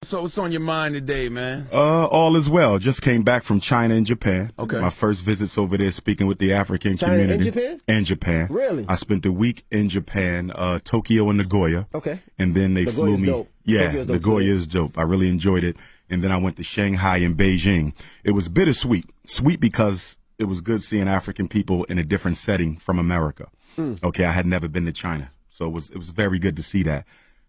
So what's on your mind today, man? All is well. Just came back from China and Japan. Okay. My first visits over there speaking with the African community. China and Japan? And Japan. Really? I spent a week in Japan, Tokyo and Nagoya. Okay. And then they flew me. Dope. Yeah, Tokyo's dope Nagoya too. is dope. I really enjoyed it. And then I went to Shanghai and Beijing. It was bittersweet. Sweet because it was good seeing African people in a different setting from America. Okay, I had never been to China. So it was very good to see that.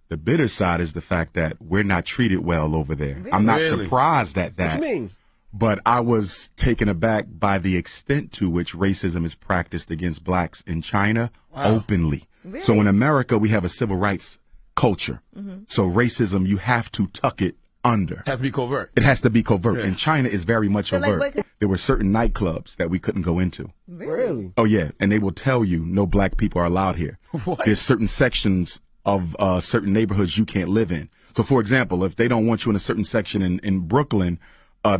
The bitter side is the fact that we're not treated well over there. Really? I'm not surprised at that. What you mean? But I was taken aback by the extent to which racism is practiced against blacks in China openly. Really? So in America, we have a civil rights culture. So racism, you have to tuck it under. Has to be covert. It has to be covert. Yeah. And China is very much So, like, overt. what- There were certain nightclubs that we couldn't go into. Really? Oh, yeah. And they will tell you no black people are allowed here. What? There's certain sections of certain neighborhoods you can't live in. So, for example, if they don't want you in a certain section in Brooklyn,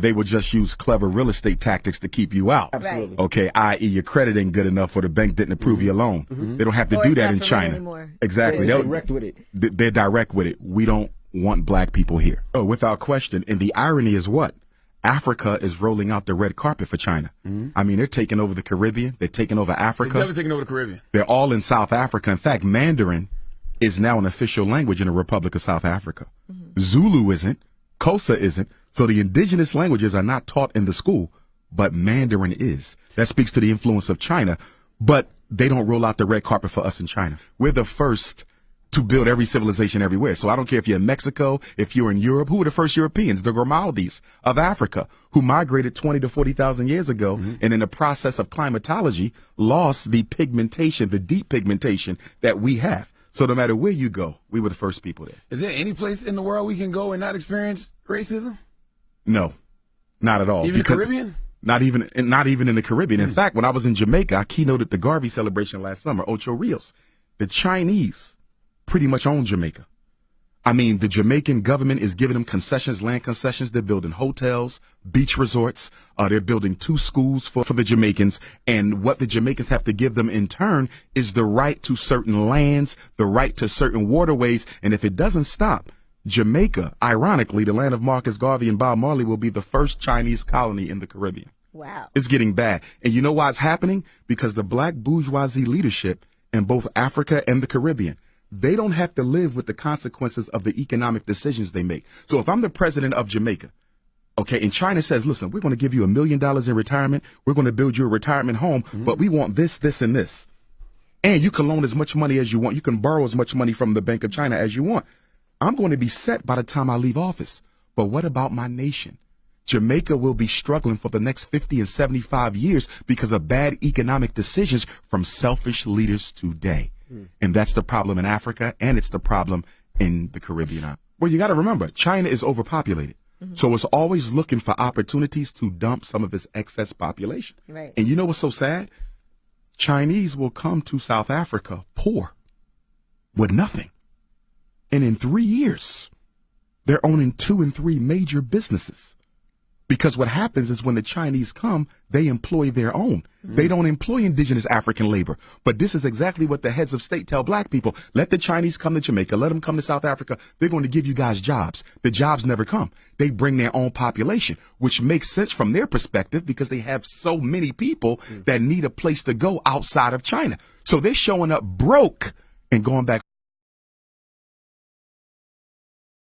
they will just use clever real estate tactics to keep you out. Absolutely. Okay, i.e. your credit ain't good enough or the bank didn't approve your loan. They don't have to Or do it's that not in for rent China. anymore. Exactly. They're They'll- direct with it. They're direct with it. We don't want black people here. Oh, without question. And the irony is what? Africa is rolling out the red carpet for China. I mean, they're taking over the Caribbean. They're taking over They've Africa. never taken over the Caribbean. They're all in South Africa. In fact, Mandarin is now an official language in the Republic of South Africa. Zulu isn't. Xhosa isn't. So the indigenous languages are not taught in the school, but Mandarin is. That speaks to the influence of China. But they don't roll out the red carpet for us in China. We're the first to build every civilization everywhere. So I don't care if you're in Mexico, if you're in Europe. Who were the first Europeans? The Grimaldis of Africa, who migrated 20 to 40,000 years ago, and in the process of climatology, lost the pigmentation, the deep pigmentation that we have. So no matter where you go, we were the first people there. Is there any place in the world we can go and not experience racism? No, not at all. Even the Because- Caribbean? Not even in the Caribbean. In fact, when I was in Jamaica, I keynoted the Garvey celebration last summer, Ocho Rios. The Chinese pretty much own Jamaica. I mean, the Jamaican government is giving them concessions, land concessions. They're building hotels, beach resorts. They're building 2 schools for the Jamaicans. And what the Jamaicans have to give them in turn is the right to certain lands, the right to certain waterways. And if it doesn't stop, Jamaica, ironically, the land of Marcus Garvey and Bob Marley, will be the first Chinese colony in the Caribbean. Wow. It's getting bad. And you know why it's happening? Because the black bourgeoisie leadership in both Africa and the Caribbean, they don't have to live with the consequences of the economic decisions they make. So if I'm the president of Jamaica, okay, and China says, listen, we're going to give you $1 million in retirement. We're going to build you a retirement home, but we want this, this, and this. And you can loan as much money as you want. You can borrow as much money from the Bank of China as you want. I'm going to be set by the time I leave office. But what about my nation? Jamaica will be struggling for the next 50 and 75 years because of bad economic decisions from selfish leaders today. And that's the problem in Africa, and it's the problem in the Caribbean. Well, you got to remember, China is overpopulated. So it's always looking for opportunities to dump some of its excess population. Right. And you know what's so sad? Chinese will come to South Africa poor with nothing. And in 3 years, they're owning 2 and 3 major businesses. Because what happens is when the Chinese come, they employ their own. They don't employ indigenous African labor. But this is exactly what the heads of state tell black people. Let the Chinese come to Jamaica. Let them come to South Africa. They're going to give you guys jobs. The jobs never come. They bring their own population, which makes sense from their perspective because they have so many people that need a place to go outside of China. So they're showing up broke and going back